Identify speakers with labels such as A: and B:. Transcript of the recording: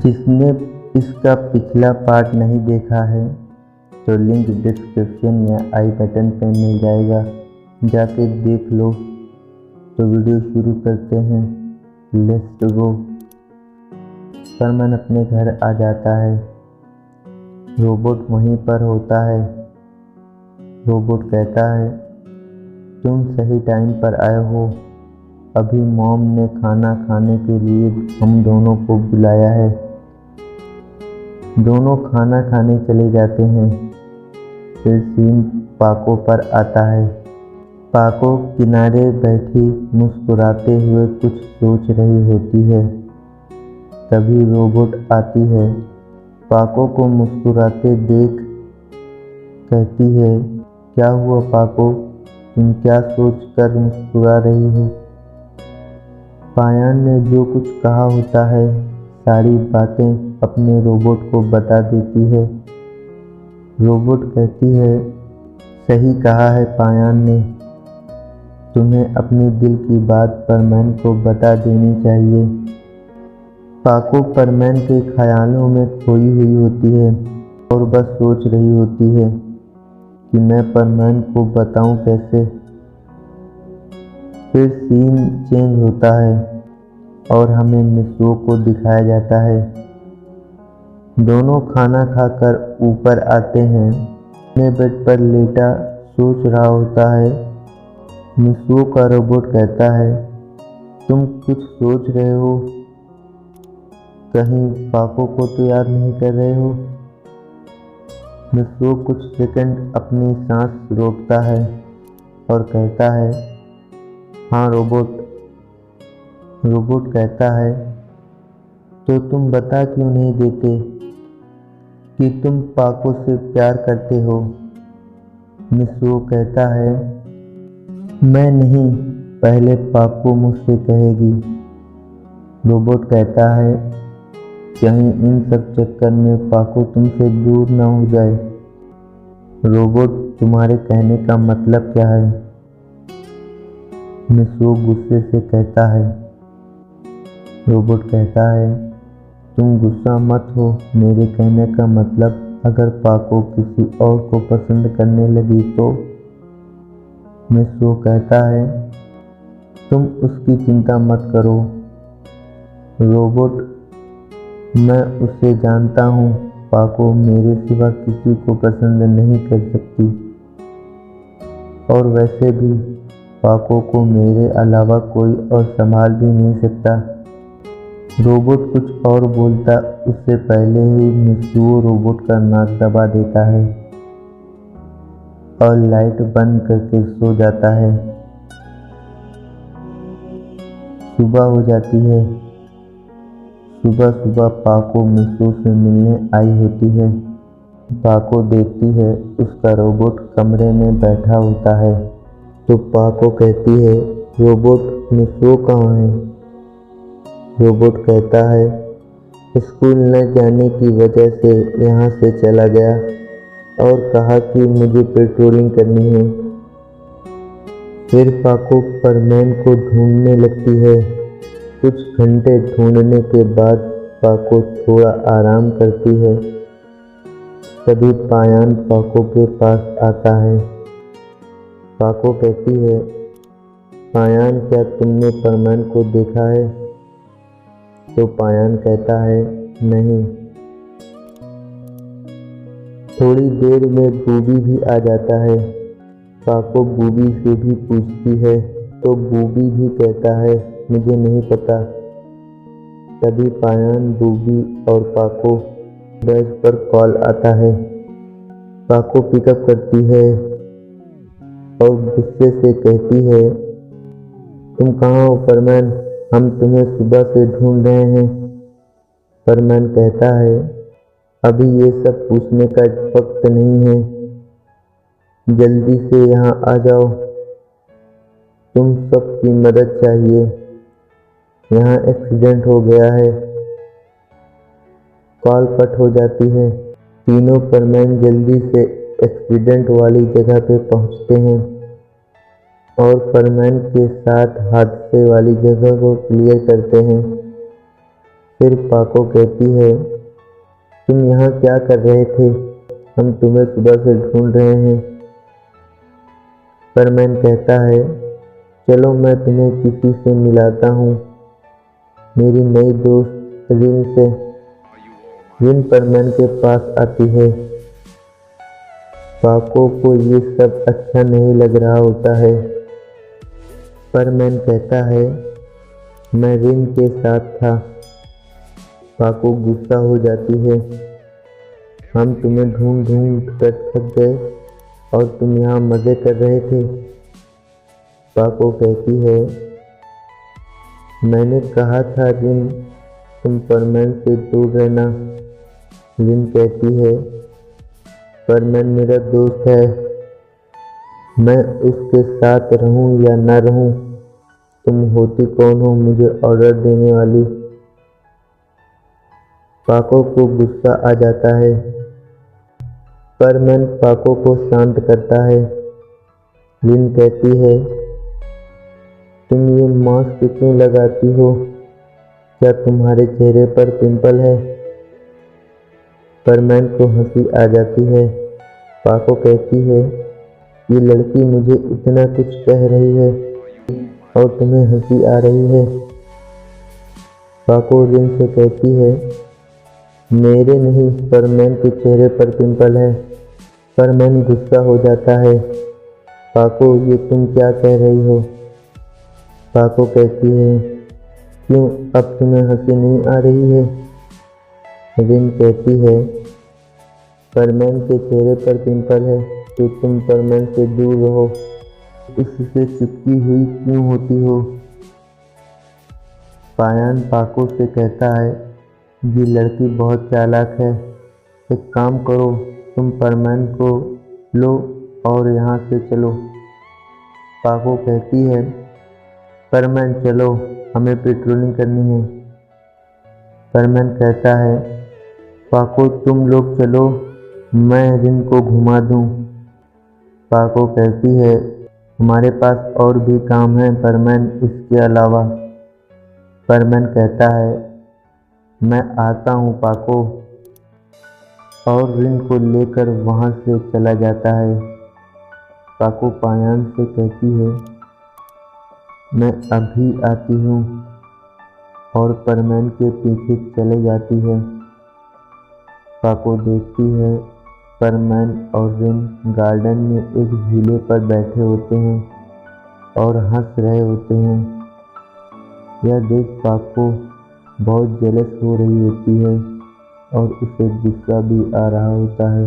A: जिसने इसका पिछला पार्ट नहीं देखा है तो लिंक डिस्क्रिप्शन में आई बटन पर मिल जाएगा, जाके देख लो। तो वीडियो शुरू करते हैं, लेट्स गो। परमन अपने घर आ जाता है, रोबोट वहीं पर होता है। रोबोट कहता है, तुम सही टाइम पर आए हो, अभी मॉम ने खाना खाने के लिए हम दोनों को बुलाया है। दोनों खाना खाने चले जाते हैं। फिर सीन पाको पर आता है। पाको किनारे बैठी मुस्कुराते हुए कुछ सोच रही होती है। तभी रोबोट आती है, पाको को मुस्कुराते देख कहती है, क्या हुआ पाको, तुम क्या सोच कर मुस्कुरा रही हो? पायान ने जो कुछ कहा होता है सारी बातें अपने रोबोट को बता देती है। रोबोट कहती है, सही कहा है पायान ने, तुम्हें अपनी दिल की बात परमैन को बता देनी चाहिए। पाको परमैन के ख्यालों में खोई हुई होती है और बस सोच रही होती है कि मैं परमैन को बताऊं कैसे। फिर सीन चेंज होता है और हमें मिसो को दिखाया जाता है। दोनों खाना खाकर ऊपर आते हैं। अपने बेड पर लेटा सोच रहा होता है। मिसो का रोबोट कहता है, तुम कुछ सोच रहे हो, कहीं पाको को तो याद नहीं कर रहे हो? मिसो कुछ सेकंड अपनी सांस रोकता है और कहता है, हाँ रोबोट। रोबोट कहता है, तो तुम बता क्यों नहीं देते कि तुम पाको से प्यार करते हो? मिसो कहता है, मैं नहीं, पहले पाको मुझसे कहेगी। रोबोट कहता है, कहीं इन सब चक्कर में पाको तुमसे दूर ना हो जाए। रोबोट, तुम्हारे कहने का मतलब क्या है? मिसो गुस्से से कहता है। रोबोट कहता है, तुम गुस्सा मत हो, मेरे कहने का मतलब अगर पाको किसी और को पसंद करने लगी तो? मिसो कहता है, तुम उसकी चिंता मत करो। रोबोट, मैं उसे जानता हूँ, पाको मेरे सिवा किसी को पसंद नहीं कर सकती, और वैसे भी पाको को मेरे अलावा कोई और संभाल भी नहीं सकता। रोबोट कुछ और बोलता उससे पहले ही मिसो रोबोट का नाक दबा देता है और लाइट बंद करके सो जाता है। सुबह हो जाती है। सुबह सुबह पाको मिसो से मिलने आई होती है। पाको देखती है उसका रोबोट कमरे में बैठा होता है, तो पाको कहती है, रोबोट मिसो कहाँ है? रोबोट कहता है, स्कूल न जाने की वजह से यहाँ से चला गया और कहा कि मुझे पेट्रोलिंग करनी है। फिर पाको परमैन को ढूंढने लगती है। कुछ घंटे ढूंढने के बाद पाको थोड़ा आराम करती है। तभी पायान पाको के पास आता है। पाको कहती है, पायान, क्या तुमने परमैन को देखा है? तो पायान कहता है, नहीं। थोड़ी देर में बूबी भी आ जाता है। पाको बूबी से भी पूछती है तो बूबी भी कहता है, मुझे नहीं पता। तभी पायान, बूबी और पाको बेड पर कॉल आता है। पाको पिकअप करती है और गुस्से से कहती है, तुम कहाँ हो परमैन, हम तुम्हें सुबह से ढूंढ रहे हैं। परमैन कहता है, अभी ये सब पूछने का वक्त नहीं है, जल्दी से यहाँ आ जाओ, तुम सबकी मदद चाहिए, यहाँ एक्सीडेंट हो गया है। कॉल कट हो जाती है। तीनों परमैन जल्दी से एक्सीडेंट वाली जगह पे पहुँचते हैं और परमैन के साथ हादसे वाली जगह को क्लियर करते हैं। फिर पाको कहती है, तुम यहाँ क्या कर रहे थे? हम तुम्हें सुबह से ढूंढ रहे हैं। परमैन कहता है, चलो मैं तुम्हें किसी से मिलाता हूँ, मेरी नई दोस्त रिन से। रिन परमैन के पास आती है। पाको को ये सब अच्छा नहीं लग रहा होता है। परमैन कहता है, मैं रिन के साथ था। पाको गुस्सा हो जाती है, हम तुम्हें ढूंढ ढूंढ कर थक गए और तुम यहाँ मज़े कर रहे थे। पाको कहती है, मैंने कहा था रिन, तुम परमैन से दूर रहना। रिन कहती है, परमैन मेरा दोस्त है, मैं उसके साथ रहूं या ना रहूं, तुम होती कौन हो मुझे ऑर्डर देने वाली? पाको को गुस्सा आ जाता है। परमैन पाको को शांत करता है। रिन कहती है, तुम ये मास्क क्यों लगाती हो? क्या तुम्हारे चेहरे पर पिंपल है? परमैन को हंसी आ जाती है। पाको कहती है, ये लड़की मुझे इतना कुछ कह रही है और तुम्हें हंसी आ रही है। पाको रिन से कहती है, मेरे नहीं, परमैन के चेहरे पर पिंपल है। परमैन गुस्सा हो जाता है। पाको, ये तुम क्या कह रही हो? पाको कहती है, क्यों अब तुम्हें हंसी नहीं आ रही है? रिन कहती है, परमैन के चेहरे पर पिंपल है तो तुम परमैन से दूर रहो, उससे चिपकी हुई क्यों होती हो? पायान पाको से कहता है, ये लड़की बहुत चालाक है, एक काम करो, तुम परमैन को लो और यहाँ से चलो। पाको कहती है, परमैन चलो, हमें पेट्रोलिंग करनी है। परमैन कहता है, पाको तुम लोग चलो, मैं रिन को घुमा दूँ। पाको कहती है, हमारे पास और भी काम है परमैन इसके अलावा। परमैन कहता है, मैं आता हूँ पाको, और रिन को लेकर वहाँ से चला जाता है। पाको पायान से कहती है, मैं अभी आती हूँ, और परमैन के पीछे चले जाती है। पाको देखती है, परमैन और रिन गार्डन में एक झूले पर बैठे होते हैं और हंस रहे होते हैं। यह देख पाको बहुत जेलस हो रही होती है और उसे गुस्सा भी आ रहा होता है।